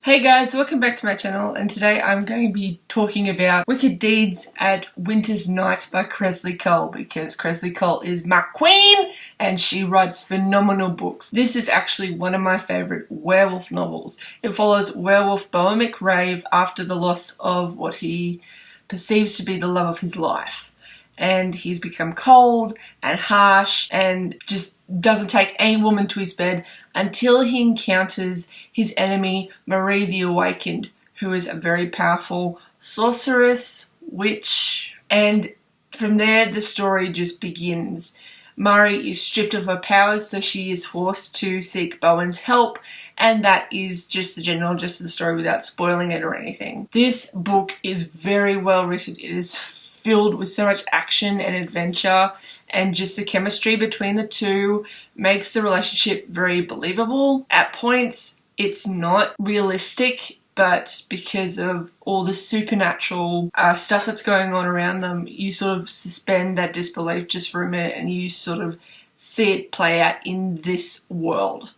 Hey guys, welcome back to my channel, and today I'm going to be talking about Wicked Deeds at Winter's Night by Kresley Cole, because Kresley Cole is my queen and she writes phenomenal books. This is actually one of my favourite werewolf novels. It follows werewolf Bowen McRave after the loss of what he perceives to be the love of his life. And he's become cold and harsh and just doesn't take any woman to his bed until he encounters his enemy Marie the Awakened, who is a very powerful sorceress, witch, and from there the story just begins. Marie is stripped of her powers, so she is forced to seek Bowen's help, and that is just the general gist of the story without spoiling it or anything. This book is very well written. It is filled with so much action and adventure, and just the chemistry between the two makes the relationship very believable. At points, it's not realistic, but because of all the supernatural stuff that's going on around them, you sort of suspend that disbelief just for a minute and you sort of see it play out in this world.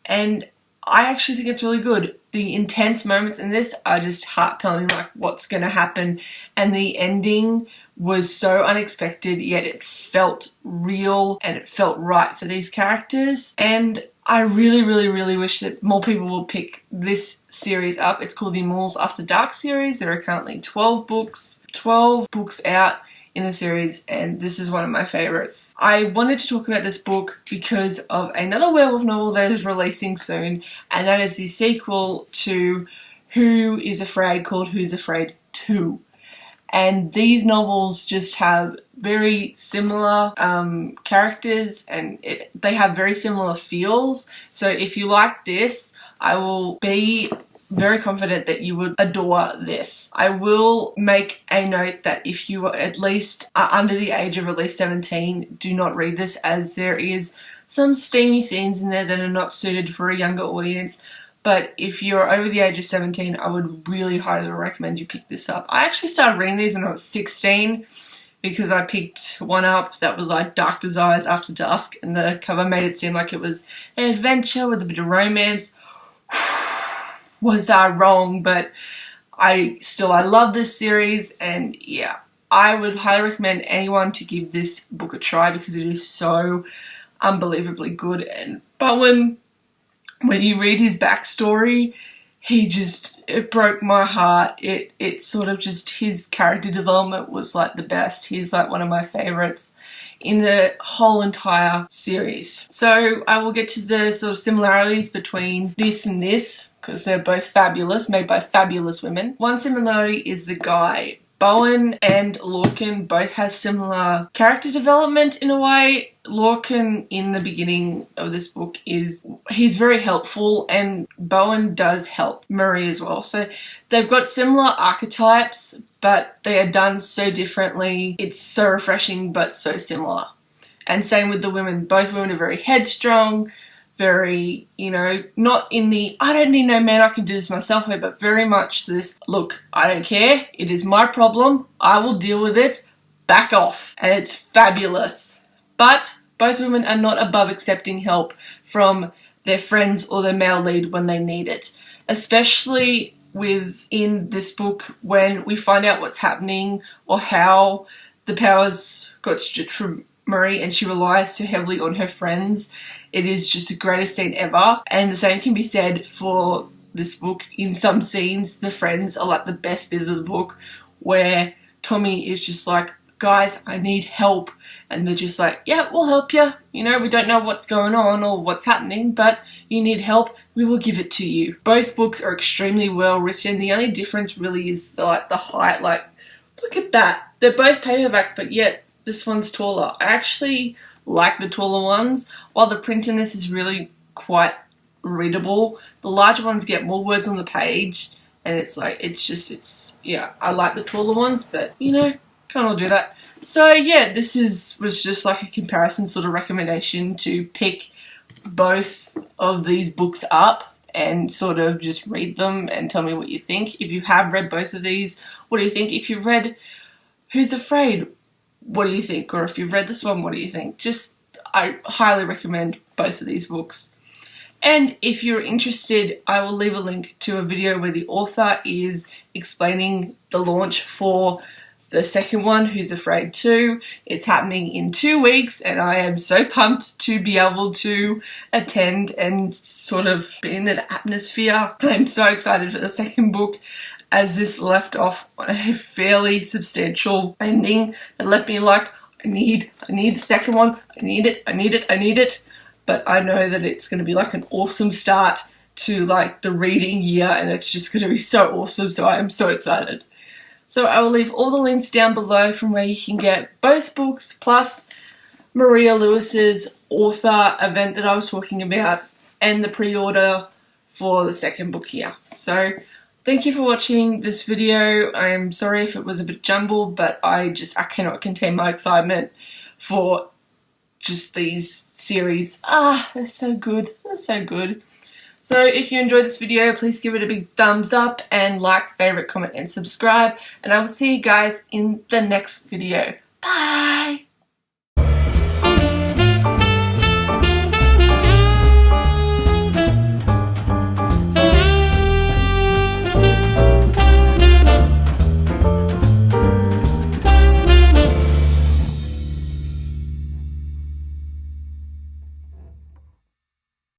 And I actually think it's really good. The intense moments in this are just heart-pounding, like what's going to happen, and the ending was so unexpected, yet it felt real and it felt right for these characters. And I really wish that more people will pick this series up. It's called the Immortals After Dark series. There are currently 12 books out in the series, and this is one of my favourites. I wanted to talk about this book because of another werewolf novel that is releasing soon, and that is the sequel to Who is Afraid, called Who's Afraid 2. And these novels just have very similar characters, and they have very similar feels. So if you like this, I will be very confident that you would adore this. I will make a note that if you at least are under the age of at least 17, do not read this, as there is some steamy scenes in there that are not suited for a younger audience. But if you're over the age of 17, I would really highly recommend you pick this up. I actually started reading these when I was 16 because I picked one up that was like Dark Desires After Dusk, and the cover made it seem like it was an adventure with a bit of romance. Was I wrong? But I love this series, and yeah, I would highly recommend anyone to give this book a try because it is so unbelievably good. And Bowen, when you read his backstory, it broke my heart. It sort of just, his character development was like the best. He's like one of my favourites in the whole entire series. So I will get to the sort of similarities between this and this, because they're both fabulous, made by fabulous women. One similarity is the guy. Bowen and Lorcan both have similar character development in a way. Lorcan, in the beginning of this book, he's very helpful, and Bowen does help Marie as well. So they've got similar archetypes, but they are done so differently. It's so refreshing, but so similar. And same with the women. Both women are very headstrong, very, not in the I don't need no man, I can do this myself way, but very much this, look, I don't care, it is my problem, I will deal with it, back off. And it's fabulous. But both women are not above accepting help from their friends or their male lead when they need it. Especially within this book, when we find out what's happening or how the powers got stripped from Marie and she relies so heavily on her friends. It is just the greatest scene ever. And the same can be said for this book. In some scenes, the friends are like the best bit of the book, where Tommy is just like, guys, I need help. And they're just like, yeah, we'll help you. We don't know what's going on or what's happening, but you need help, we will give it to you. Both books are extremely well written. The only difference really is the height. Like, look at that. They're both paperbacks, but yet this one's taller. I actually like the taller ones, while the print in this is really quite readable. The larger ones get more words on the page, and I like the taller ones, but can't all do that. So yeah, this was just like a comparison sort of recommendation to pick both of these books up and sort of just read them and tell me what you think. If you have read both of these, what do you think? If you've read Who's Afraid, what do you think? Or if you've read this one, what do you think? I highly recommend both of these books. And if you're interested, I will leave a link to a video where the author is explaining the launch for the second one, Who's Afraid 2. It's happening in 2 weeks and I am so pumped to be able to attend and sort of be in that atmosphere. I'm so excited for the second book, as this left off on a fairly substantial ending that left me like, I need the second one, I need it. But I know that it's going to be like an awesome start to like the reading year, and it's just going to be so awesome, so I am so excited. So I will leave all the links down below from where you can get both books, plus Maria Lewis's author event that I was talking about, and the pre-order for the second book here. So thank you for watching this video. I'm sorry if it was a bit jumbled, but I cannot contain my excitement for just these series. They're so good. They're so good. So if you enjoyed this video, please give it a big thumbs up and like, favorite, comment, and subscribe. And I will see you guys in the next video. Bye!